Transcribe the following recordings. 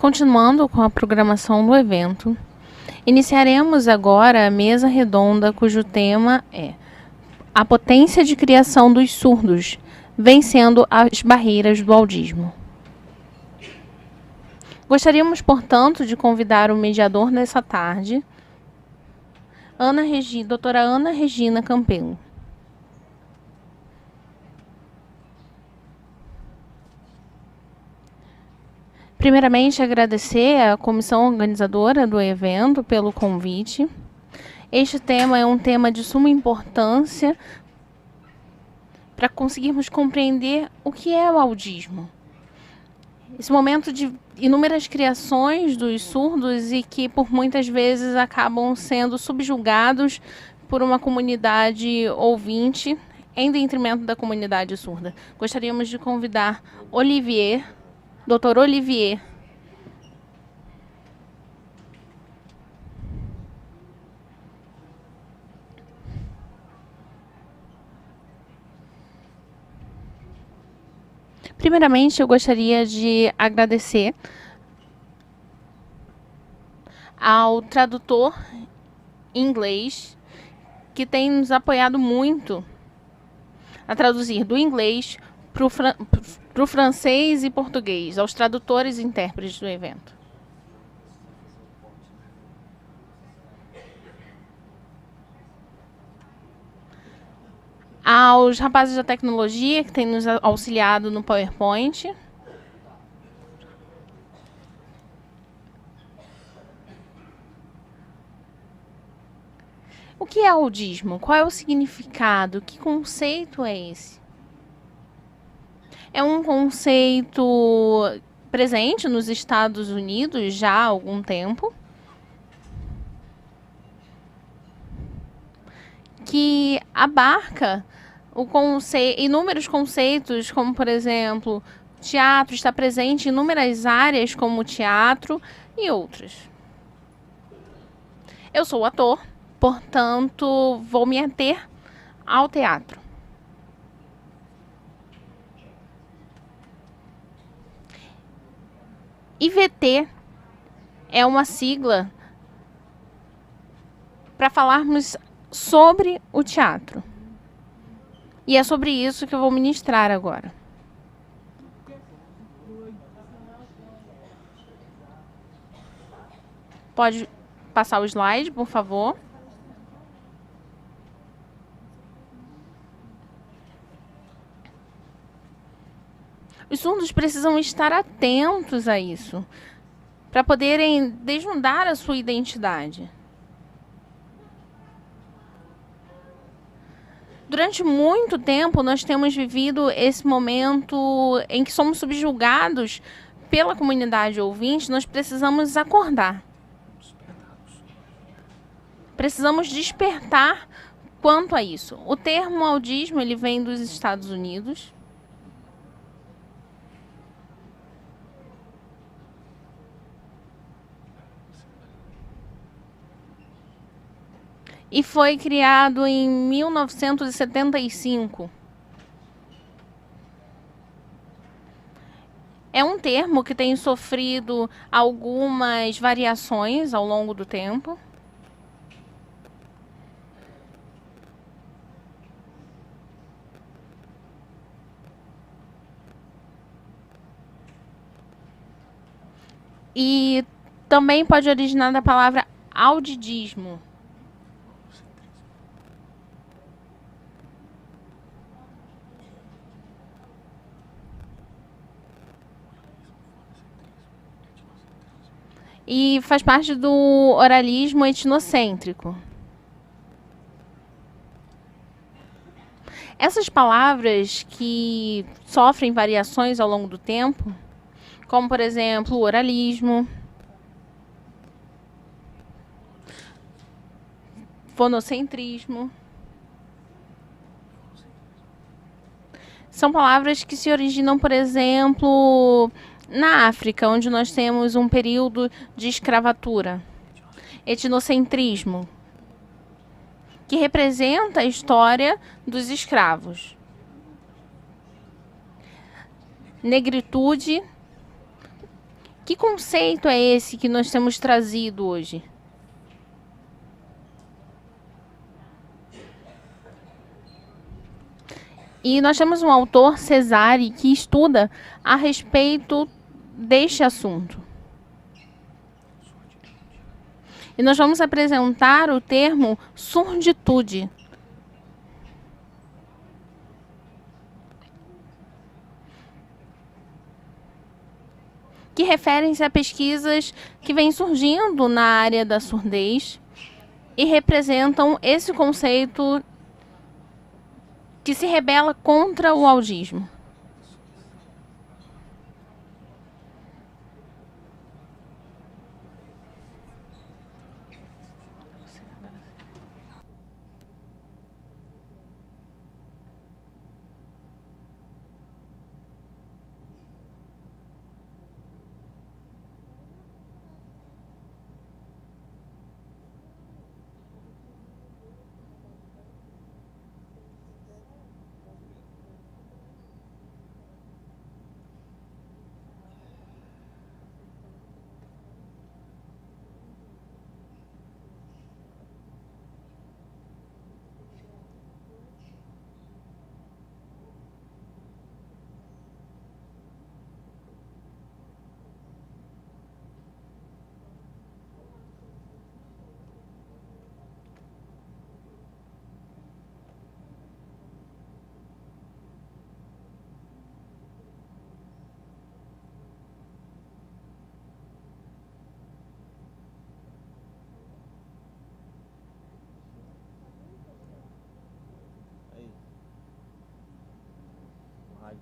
Continuando com a programação do evento, iniciaremos agora a mesa redonda cujo tema é a potência de criação dos surdos, vencendo as barreiras do audismo. Gostaríamos, portanto, de convidar o mediador dessa tarde, doutora Ana Regina Campelo. Primeiramente, agradecer à comissão organizadora do evento pelo convite. Este tema é um tema de suma importância para conseguirmos compreender o que é o audismo. Esse momento de inúmeras criações dos surdos e que, por muitas vezes, acabam sendo subjugados por uma comunidade ouvinte em detrimento da comunidade surda. Gostaríamos de convidar Dr. Olivier. Primeiramente, eu gostaria de agradecer ao tradutor em inglês que tem nos apoiado muito a traduzir do inglês para o francês e português, aos tradutores e intérpretes do evento. Aos rapazes da tecnologia que têm nos auxiliado no PowerPoint. O que é audismo? Qual é o significado? Que conceito é esse? É um conceito presente nos Estados Unidos já há algum tempo, que abarca inúmeros conceitos, como, por exemplo, teatro está presente em inúmeras áreas, como teatro e outras. Eu sou ator, portanto, vou me ater ao teatro. IVT é uma sigla para falarmos sobre o teatro. E é sobre isso que eu vou ministrar agora. Pode passar o slide, por favor. Os surdos precisam estar atentos a isso, para poderem desvendar a sua identidade. Durante muito tempo, nós temos vivido esse momento em que somos subjugados pela comunidade ouvinte. Nós precisamos acordar. Precisamos despertar quanto a isso. O termo audismo ele vem dos Estados Unidos. E foi criado em 1975. É um termo que tem sofrido algumas variações ao longo do tempo. E também pode originar da palavra audidismo. E faz parte do oralismo etnocêntrico. Essas palavras que sofrem variações ao longo do tempo, como, por exemplo, o oralismo, fonocentrismo, são palavras que se originam, por exemplo, na África, onde nós temos um período de escravatura. Etnocentrismo, que representa a história dos escravos. Negritude Que conceito é esse que nós temos trazido hoje? E nós temos um autor, Cesare, que estuda a respeito deste assunto. E nós vamos apresentar o termo surditude. Que referem-se a pesquisas que vêm surgindo na área da surdez e representam esse conceito que se rebela contra o audismo.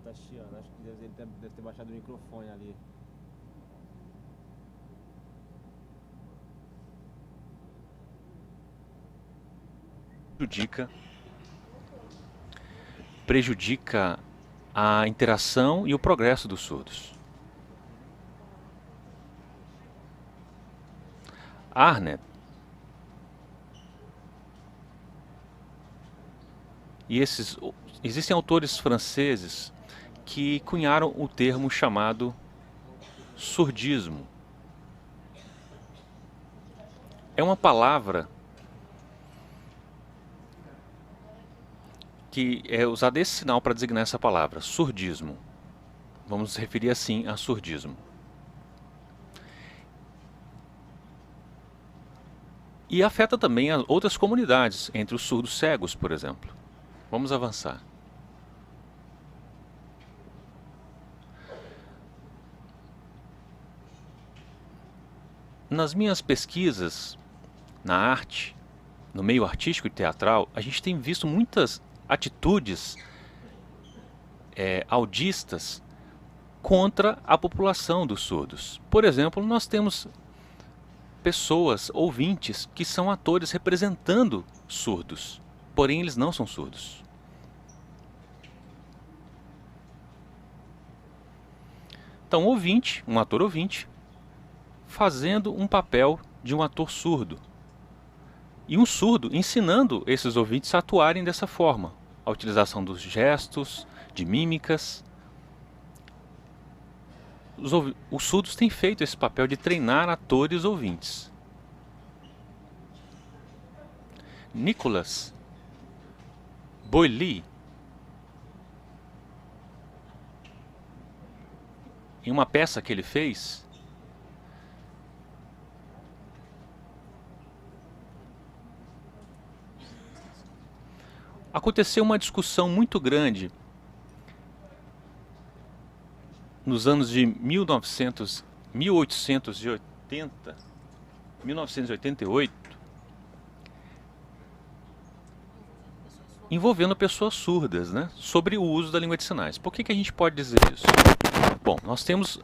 Tá chiando, acho que ele deve ter baixado o microfone ali. Prejudica a interação e o progresso dos surdos. Arnett e existem autores franceses que cunharam o termo chamado surdismo. É uma palavra que é usada esse sinal para designar essa palavra, surdismo. Vamos nos referir assim a surdismo. E afeta também outras comunidades, entre os surdos cegos, por exemplo. Vamos avançar. Nas minhas pesquisas na arte, no meio artístico e teatral, a gente tem visto muitas atitudes audistas contra a população dos surdos. Por exemplo, nós temos pessoas, ouvintes, que são atores representando surdos, porém eles não são surdos. Então, um ator ouvinte, fazendo um papel de um ator surdo. E um surdo ensinando esses ouvintes a atuarem dessa forma. A utilização dos gestos, de mímicas. Os surdos têm feito esse papel de treinar atores ouvintes. Nicolas Boilly, em uma peça que ele fez, aconteceu uma discussão muito grande nos anos de 1988, envolvendo pessoas surdas, né, sobre o uso da língua de sinais. Por que a gente pode dizer isso? Bom, nós temos,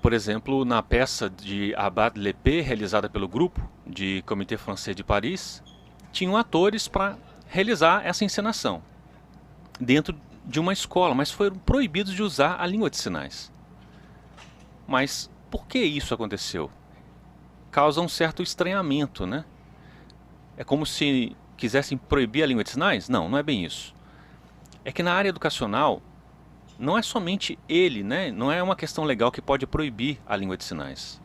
por exemplo, na peça de Abad Lepé, realizada pelo grupo de Comité Français de Paris, tinham atores para realizar essa encenação dentro de uma escola, mas foram proibidos de usar a língua de sinais. Mas por que isso aconteceu? Causa um certo estranhamento, né? É como se quisessem proibir a língua de sinais? Não, não é bem isso. É que na área educacional não é somente ele, né? Não é uma questão legal que pode proibir a língua de sinais.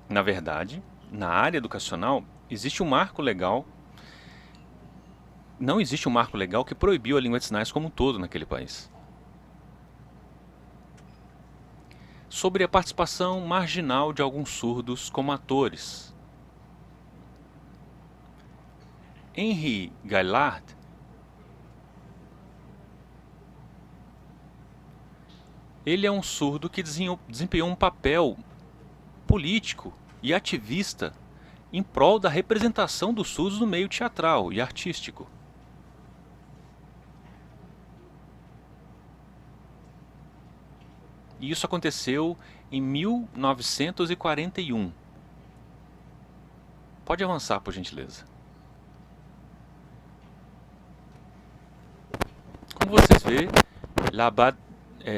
Na verdade, na área educacional, existe um marco legal. Não existe um marco legal que proibiu a língua de sinais como um todo naquele país. Sobre a participação marginal de alguns surdos como atores. Henri Gaillard ele é um surdo que desempenhou um papel político e ativista em prol da representação dos surdos no meio teatral e artístico. E isso aconteceu em 1941. Pode avançar, por gentileza. Como vocês veem, L'Abad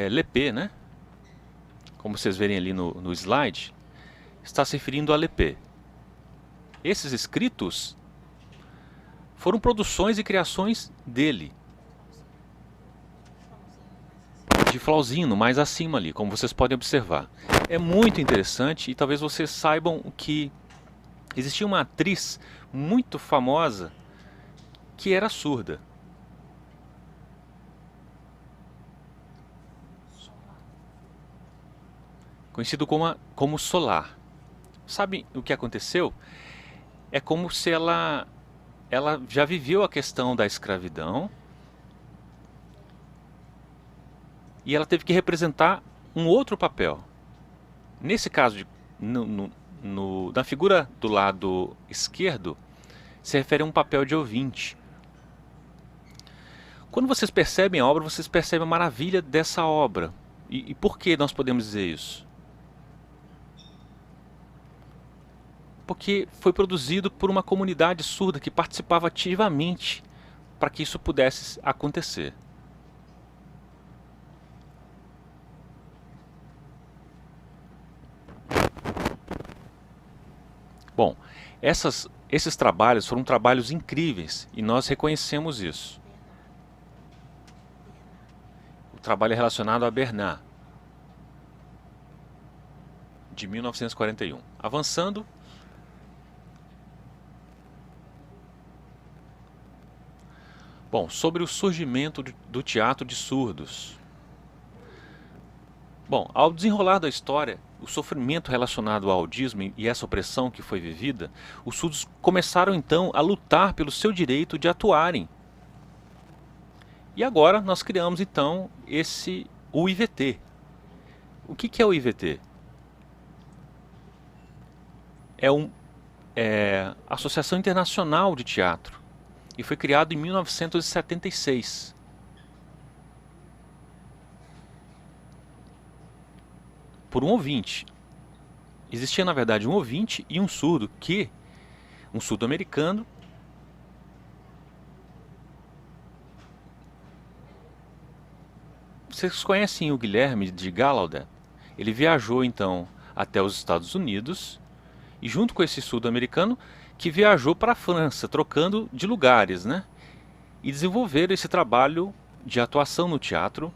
Lepé, né? Como vocês verem ali no slide, está se referindo a Lepé. Esses escritos foram produções e criações dele. De Flauzino, mais acima ali, como vocês podem observar. É muito interessante e talvez vocês saibam que existia uma atriz muito famosa que era surda. Conhecido como Solar. Sabe o que aconteceu? É como se ela já viveu a questão da escravidão e ela teve que representar um outro papel. Nesse caso, na figura do lado esquerdo, se refere a um papel de ouvinte. Quando vocês percebem a obra, vocês percebem a maravilha dessa obra. E por que nós podemos dizer isso? Porque foi produzido por uma comunidade surda que participava ativamente para que isso pudesse acontecer. Bom, esses trabalhos foram trabalhos incríveis e nós reconhecemos isso. O trabalho é relacionado a Bernard, de 1941. Avançando. Bom, sobre o surgimento do teatro de surdos. Bom, ao desenrolar da história, o sofrimento relacionado ao autismo e essa opressão que foi vivida, os surdos começaram então a lutar pelo seu direito de atuarem. E agora nós criamos então o IVT. O que é o IVT? É a Associação Internacional de Teatro. E foi criado em 1976. Por um ouvinte. Existia, na verdade, um ouvinte e um surdo um surdo americano, vocês conhecem o Guilherme de Gallaudet? Ele viajou então até os Estados Unidos e junto com esse surdo americano que viajou para a França, trocando de lugares, né? E desenvolveram esse trabalho de atuação no teatro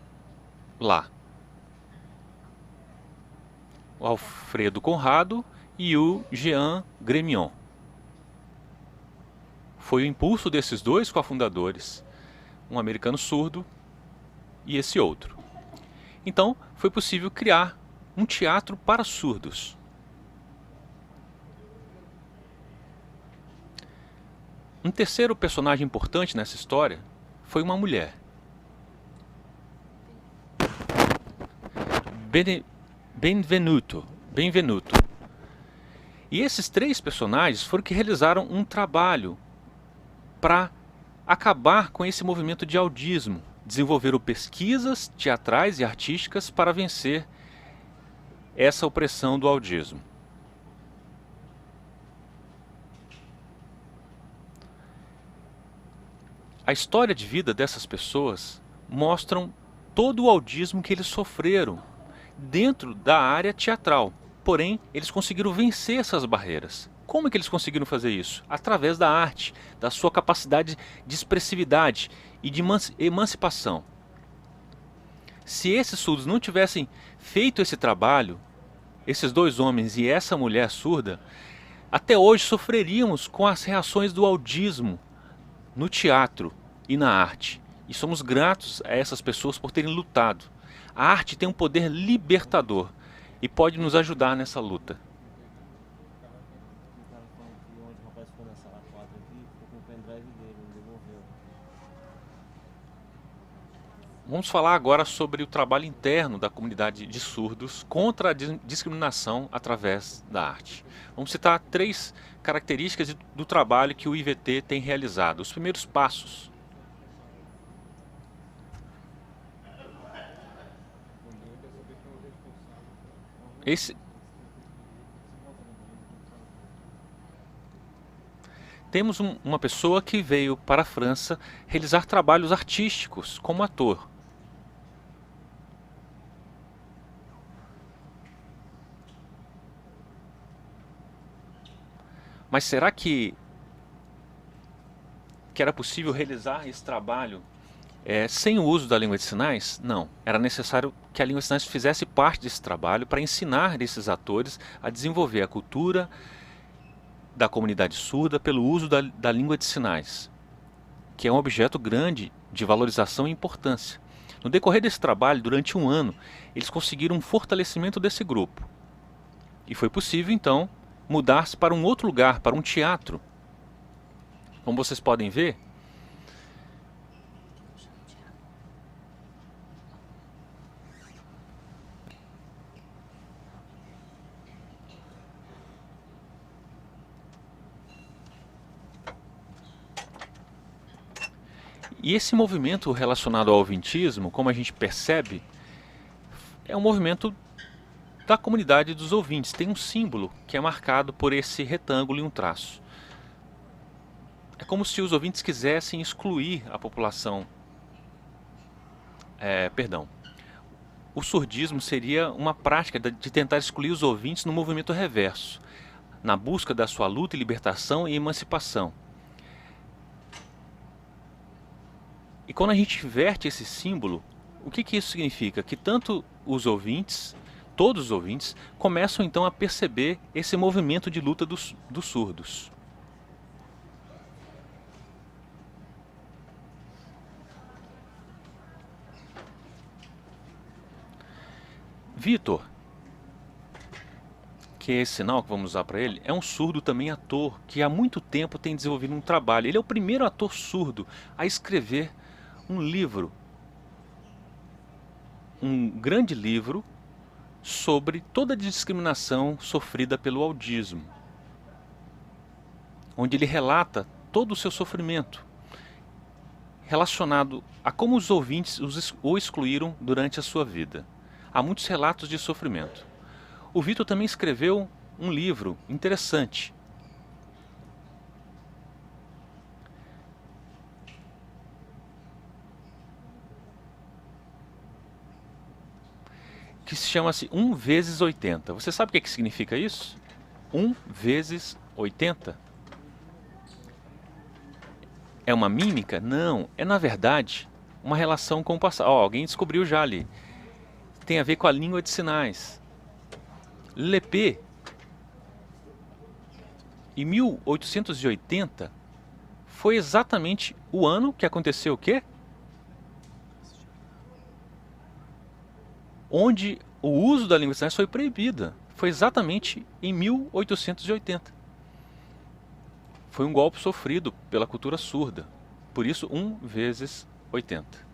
lá. O Alfredo Conrado e o Jean Gremion. Foi o impulso desses dois cofundadores, um americano surdo e esse outro. Então, foi possível criar um teatro para surdos. Um terceiro personagem importante nessa história foi uma mulher. Benvenuto. E esses três personagens foram que realizaram um trabalho para acabar com esse movimento de audismo. Desenvolveram pesquisas teatrais e artísticas para vencer essa opressão do audismo. A história de vida dessas pessoas mostram todo o audismo que eles sofreram dentro da área teatral. Porém, eles conseguiram vencer essas barreiras. Como é que eles conseguiram fazer isso? Através da arte, da sua capacidade de expressividade e de emancipação. Se esses surdos não tivessem feito esse trabalho, esses dois homens e essa mulher surda, até hoje sofreríamos com as reações do audismo no teatro e na arte. E somos gratos a essas pessoas por terem lutado. A arte tem um poder libertador e pode nos ajudar nessa luta. O cara falando que onde o rapaz ficou na sala 4 aqui, ficou com o pendrive dele, não devolveu. Vamos falar agora sobre o trabalho interno da comunidade de surdos contra a discriminação através da arte. Vamos citar 3 características do trabalho que o IVT tem realizado. Os primeiros passos. Temos uma pessoa que veio para a França realizar trabalhos artísticos como ator. Mas será que era possível realizar esse trabalho sem o uso da língua de sinais? Não. Era necessário que a língua de sinais fizesse parte desse trabalho para ensinar esses atores a desenvolver a cultura da comunidade surda pelo uso da língua de sinais, que é um objeto grande de valorização e importância. No decorrer desse trabalho, durante um ano, eles conseguiram um fortalecimento desse grupo. E foi possível, então, mudar-se para um outro lugar, para um teatro. Como vocês podem ver, e esse movimento relacionado ao ouvintismo, como a gente percebe, é um movimento da comunidade dos ouvintes. Tem um símbolo que é marcado por esse retângulo e um traço. É como se os ouvintes quisessem excluir a população. O surdismo seria uma prática de tentar excluir os ouvintes no movimento reverso, na busca da sua luta e libertação e emancipação. E quando a gente inverte esse símbolo, o que isso significa? Que tanto os ouvintes, todos os ouvintes, começam então a perceber esse movimento de luta dos surdos. Vitor, que é esse sinal que vamos usar para ele, é um surdo também ator, que há muito tempo tem desenvolvido um trabalho. Ele é o primeiro ator surdo a escrever um livro, um grande livro sobre toda a discriminação sofrida pelo audismo, onde ele relata todo o seu sofrimento relacionado a como os ouvintes o excluíram durante a sua vida. Há muitos relatos de sofrimento. O Vitor também escreveu um livro interessante, que se chama-se 1 vezes 80. Você sabe o que significa isso? 1 vezes 80? É uma mímica? Não, é na verdade uma relação com o passado. Alguém descobriu já ali. Tem a ver com a língua de sinais. Lepê, em 1880, foi exatamente o ano que aconteceu o quê? Onde o uso da língua de sinais foi proibida. Foi exatamente em 1880. Foi um golpe sofrido pela cultura surda. Por isso, 1 vezes 80.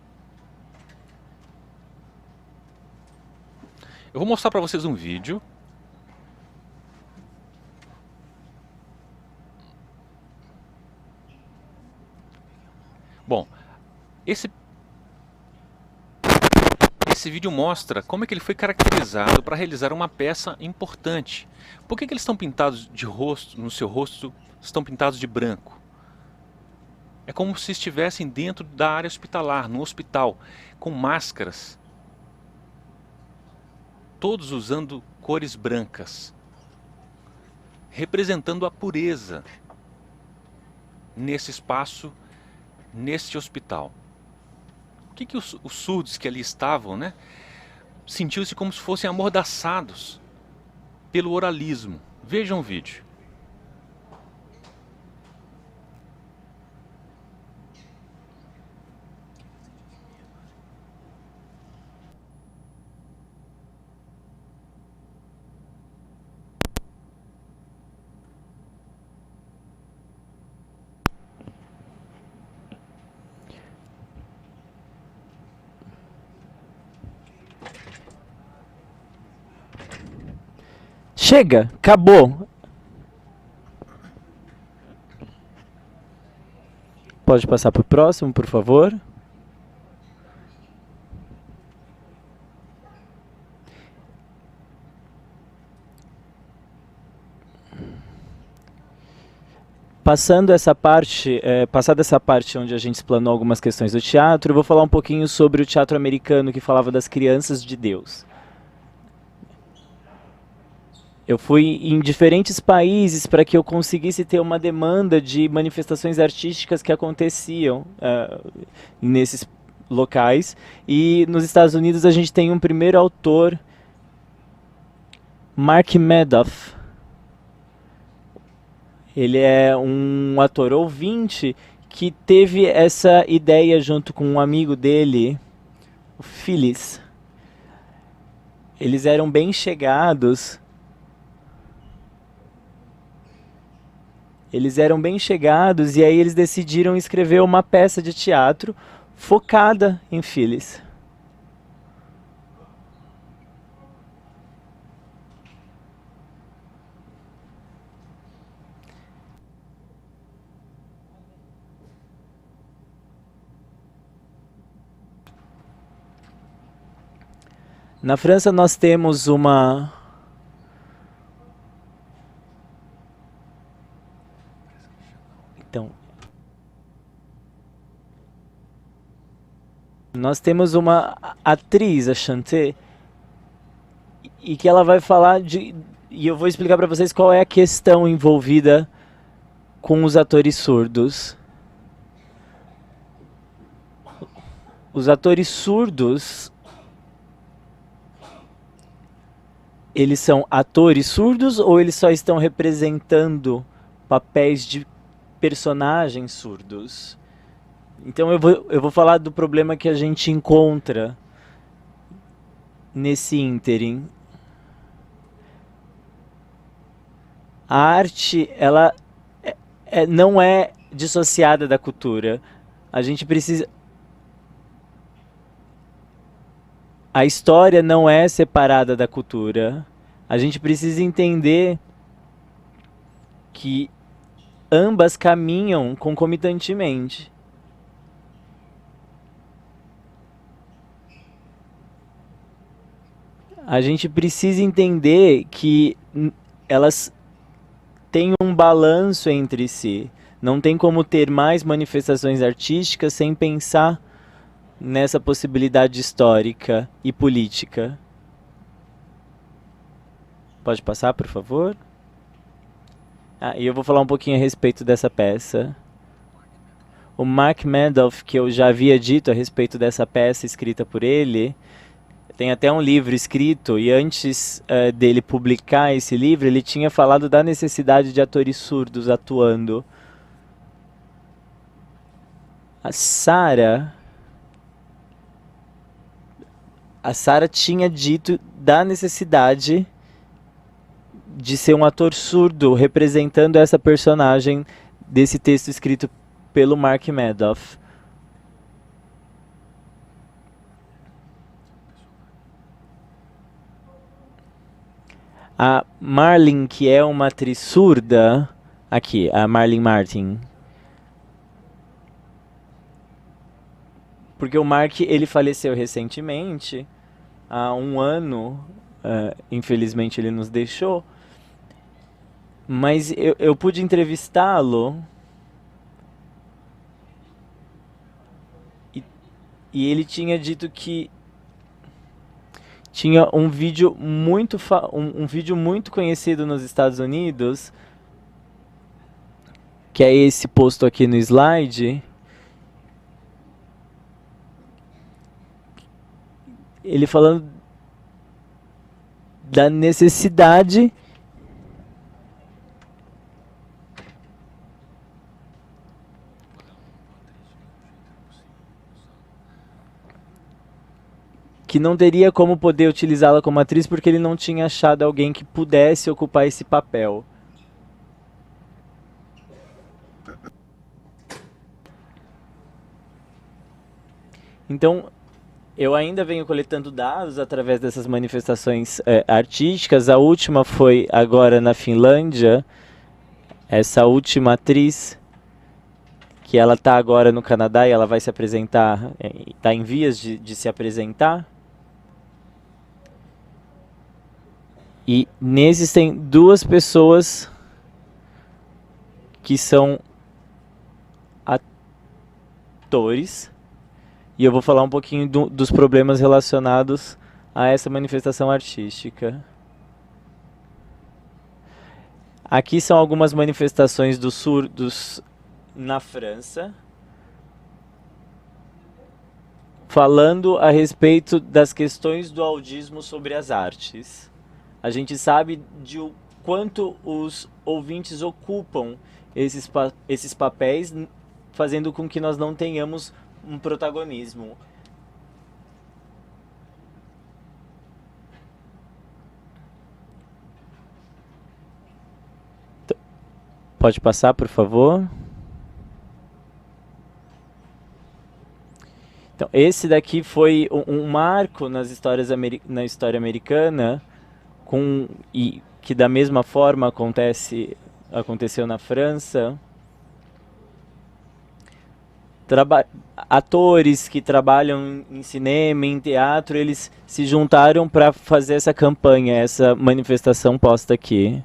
Eu vou mostrar para vocês um vídeo. Bom, esse vídeo mostra como é que ele foi caracterizado para realizar uma peça importante. Por que eles estão pintados de rosto, no seu rosto estão pintados de branco? É como se estivessem dentro da área hospitalar, no hospital, com máscaras, todos usando cores brancas, representando a pureza nesse espaço, neste hospital. O que os surdos que ali estavam, né, sentiam-se como se fossem amordaçados pelo oralismo. Vejam o vídeo. Chega, acabou. Pode passar para o próximo, por favor. Passada essa parte onde a gente explanou algumas questões do teatro, eu vou falar um pouquinho sobre o teatro americano que falava das crianças de Deus. Eu fui em diferentes países para que eu conseguisse ter uma demanda de manifestações artísticas que aconteciam nesses locais. E nos Estados Unidos a gente tem um primeiro autor, Mark Madoff. Ele é um ator ouvinte que teve essa ideia junto com um amigo dele, o Phyllis. Eles eram bem chegados. E aí eles decidiram escrever uma peça de teatro focada em Phyllis. Na França nós temos uma... Então, nós temos uma atriz, a Chanté, e que ela vai falar de... E eu vou explicar para vocês qual é a questão envolvida com os atores surdos. Os atores surdos, eles são atores surdos ou eles só estão representando papéis de personagens surdos? Então eu vou falar do problema que a gente encontra nesse ínterim. A arte, ela não é dissociada da cultura. A gente precisa... A história não é separada da cultura. A gente precisa entender que ambas caminham concomitantemente. A gente precisa entender que elas têm um balanço entre si. Não tem como ter mais manifestações artísticas sem pensar nessa possibilidade histórica e política. Pode passar, por favor? E eu vou falar um pouquinho a respeito dessa peça. O Mark Madoff, que eu já havia dito a respeito dessa peça escrita por ele, tem até um livro escrito, e antes dele publicar esse livro, ele tinha falado da necessidade de atores surdos atuando. A Sarah tinha dito da necessidade de ser um ator surdo representando essa personagem desse texto escrito pelo Mark Madoff. A Marlene, que é uma atriz surda, aqui, a Marlene Martin. Porque o Mark, ele faleceu recentemente, há um ano, infelizmente ele nos deixou, mas eu pude entrevistá-lo e ele tinha dito que tinha um vídeo muito conhecido nos Estados Unidos, que é esse posto aqui no slide, ele falando da necessidade que não teria como poder utilizá-la como atriz porque ele não tinha achado alguém que pudesse ocupar esse papel. Então, eu ainda venho coletando dados através dessas manifestações artísticas. A última foi agora na Finlândia, essa última atriz, que ela está agora no Canadá e ela vai se apresentar, está em vias de se apresentar. E nesses tem duas pessoas que são atores. E eu vou falar um pouquinho dos problemas relacionados a essa manifestação artística. Aqui são algumas manifestações dos surdos na França, falando a respeito das questões do audismo sobre as artes. A gente sabe de o quanto os ouvintes ocupam esses papéis, fazendo com que nós não tenhamos um protagonismo. Pode passar, por favor? Então, esse daqui foi um marco na história americana, e que da mesma forma aconteceu na França. Atores que trabalham em cinema, em teatro, eles se juntaram para fazer essa campanha, essa manifestação posta aqui.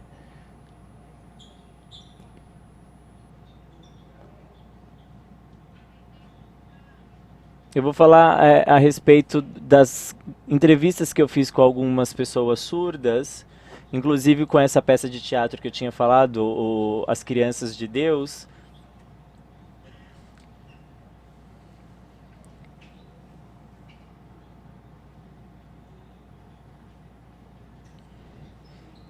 Eu vou falar a respeito das entrevistas que eu fiz com algumas pessoas surdas, inclusive com essa peça de teatro que eu tinha falado, As Crianças de Deus.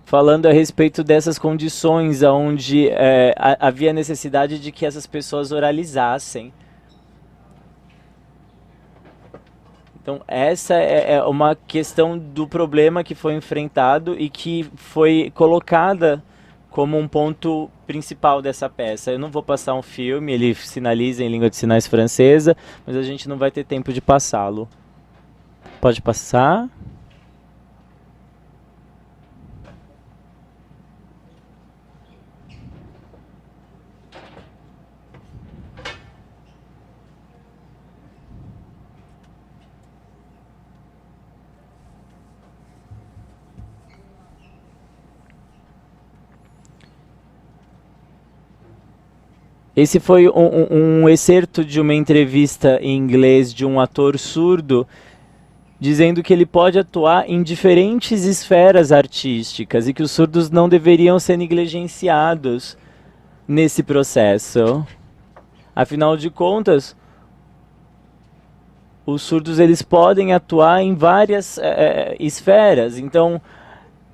Falando a respeito dessas condições onde havia necessidade de que essas pessoas oralizassem. Então, essa é uma questão do problema que foi enfrentado e que foi colocada como um ponto principal dessa peça. Eu não vou passar um filme, ele sinaliza em língua de sinais francesa, mas a gente não vai ter tempo de passá-lo. Pode passar. Esse foi um excerto de uma entrevista em inglês de um ator surdo, dizendo que ele pode atuar em diferentes esferas artísticas e que os surdos não deveriam ser negligenciados nesse processo. Afinal de contas, os surdos eles podem atuar em várias esferas. Então,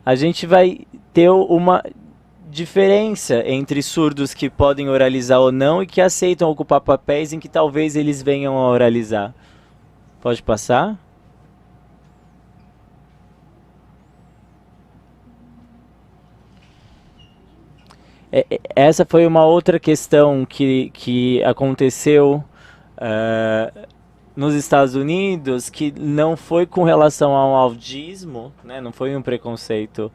a gente vai ter uma diferença entre surdos que podem oralizar ou não e que aceitam ocupar papéis em que talvez eles venham a oralizar. Pode passar? Essa foi uma outra questão que aconteceu nos Estados Unidos, que não foi com relação ao audismo, né, não foi um preconceito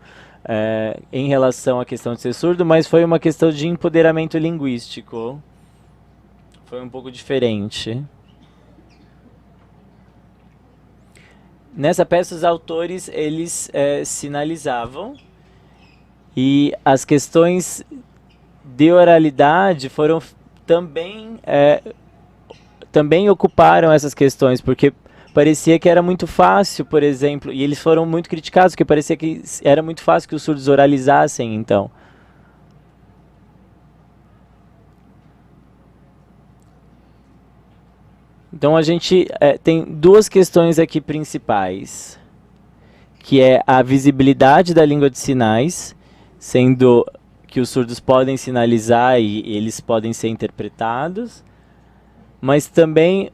em relação à questão de ser surdo, mas foi uma questão de empoderamento linguístico. Foi um pouco diferente. Nessa peça, os autores eles sinalizavam, e as questões de oralidade foram também ocuparam essas questões, porque parecia que era muito fácil, por exemplo, e eles foram muito criticados, porque parecia que era muito fácil que os surdos oralizassem, então. Então a gente tem duas questões aqui principais, que é a visibilidade da língua de sinais, sendo que os surdos podem sinalizar e eles podem ser interpretados, mas também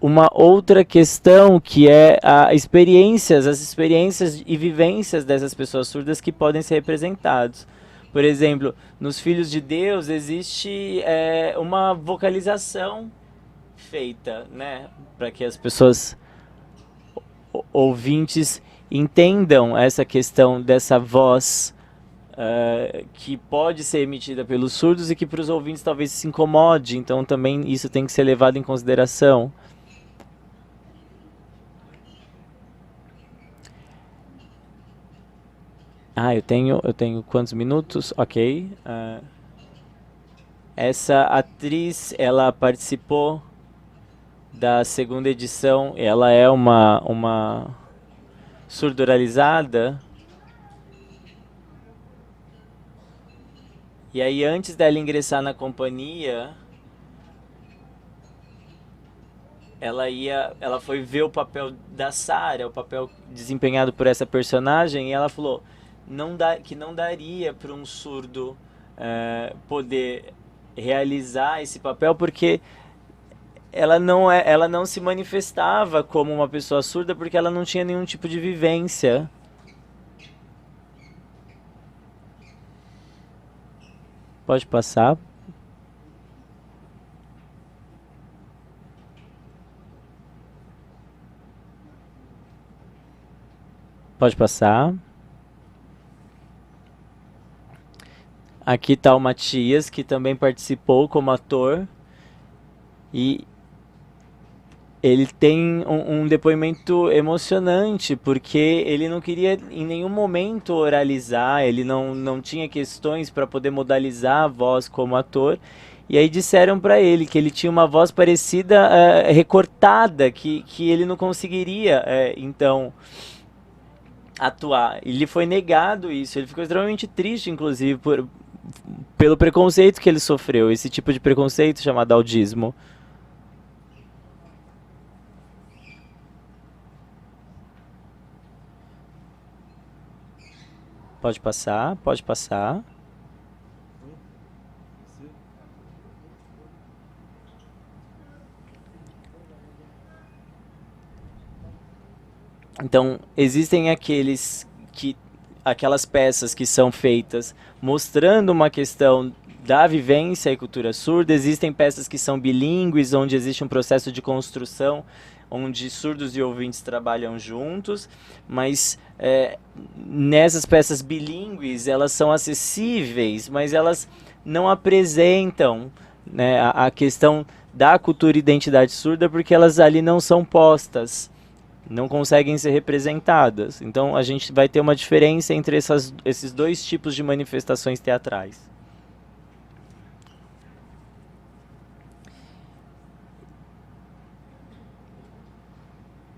uma outra questão que é as experiências e vivências dessas pessoas surdas que podem ser representados. Por exemplo, nos Filhos de Deus existe uma vocalização feita, né, para que as pessoas ouvintes entendam essa questão dessa voz que pode ser emitida pelos surdos e que para os ouvintes talvez se incomode, então também isso tem que ser levado em consideração. Eu tenho quantos minutos? Ok. Essa atriz, ela participou da segunda edição, ela é uma surdo-oralizada. E aí, antes dela ingressar na companhia, ela foi ver o papel da Sarah, o papel desempenhado por essa personagem, e ela falou que não daria para um surdo poder realizar esse papel, porque ela não se manifestava como uma pessoa surda, porque ela não tinha nenhum tipo de vivência. Pode passar. Pode passar. Aqui está o Matias, que também participou como ator. E ele tem um depoimento emocionante, porque ele não queria em nenhum momento oralizar, ele não tinha questões para poder modalizar a voz como ator. E aí disseram para ele que ele tinha uma voz parecida, recortada, que ele não conseguiria, então, atuar. E lhe foi negado isso, ele ficou extremamente triste, inclusive, pelo preconceito que ele sofreu, esse tipo de preconceito chamado audismo. Pode passar, pode passar. Então, existem aquelas peças que são feitas mostrando uma questão da vivência e cultura surda. Existem peças que são bilíngues, onde existe um processo de construção, onde surdos e ouvintes trabalham juntos, mas nessas peças bilíngues, elas são acessíveis, mas elas não apresentam, né, a questão da cultura e identidade surda, porque elas ali não são postas, não conseguem ser representadas. Então a gente vai ter uma diferença entre esses dois tipos de manifestações teatrais.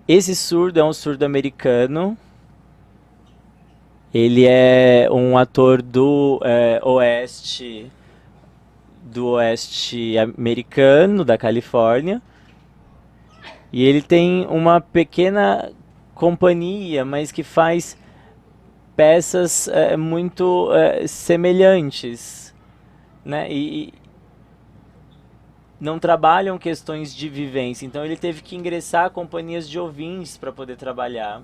Esse surdo é um surdo americano. Ele é um ator do oeste americano, da Califórnia. E ele tem uma pequena companhia, mas que faz peças muito semelhantes, né? E não trabalham questões de vivência. Então ele teve que ingressar a companhias de ouvintes para poder trabalhar.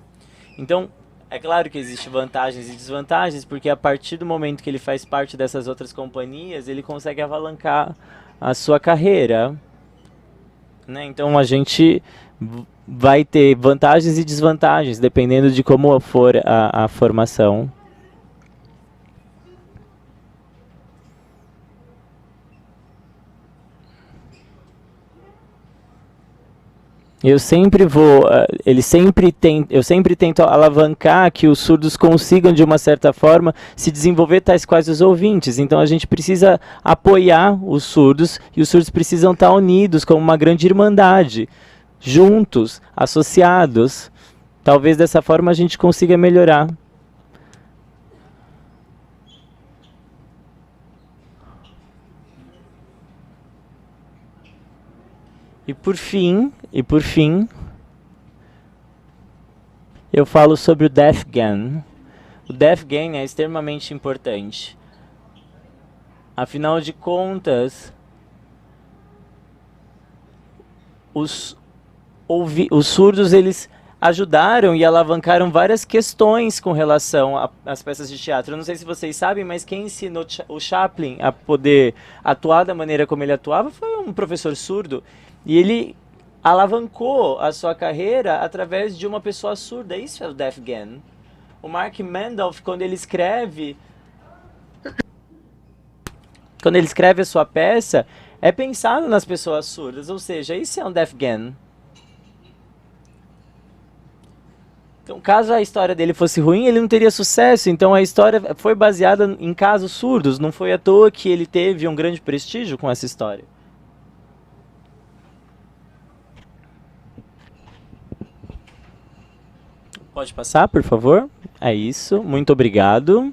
Então, é claro que existem vantagens e desvantagens, porque a partir do momento que ele faz parte dessas outras companhias, ele consegue alavancar a sua carreira, né? Então a gente vai ter vantagens e desvantagens, dependendo de como for a formação. Eu sempre tento alavancar que os surdos consigam, de uma certa forma, se desenvolver tais quais os ouvintes. Então a gente precisa apoiar os surdos, e os surdos precisam estar unidos como uma grande irmandade, juntos, associados. Talvez dessa forma a gente consiga melhorar. E por fim, eu falo sobre o Death Gain. O Death Gain é extremamente importante. Afinal de contas, os surdos, eles ajudaram e alavancaram várias questões com relação às peças de teatro. Eu não sei se vocês sabem, mas quem ensinou o Chaplin a poder atuar da maneira como ele atuava foi um professor surdo. E ele alavancou a sua carreira através de uma pessoa surda. Isso é o Deaf Gain. O Mark Mandolf, quando ele escreve a sua peça, é pensado nas pessoas surdas. Ou seja, isso é um Deaf Gain. Então, caso a história dele fosse ruim, ele não teria sucesso. Então, a história foi baseada em casos surdos. Não foi à toa que ele teve um grande prestígio com essa história. Pode passar, por favor? É isso. Muito obrigado.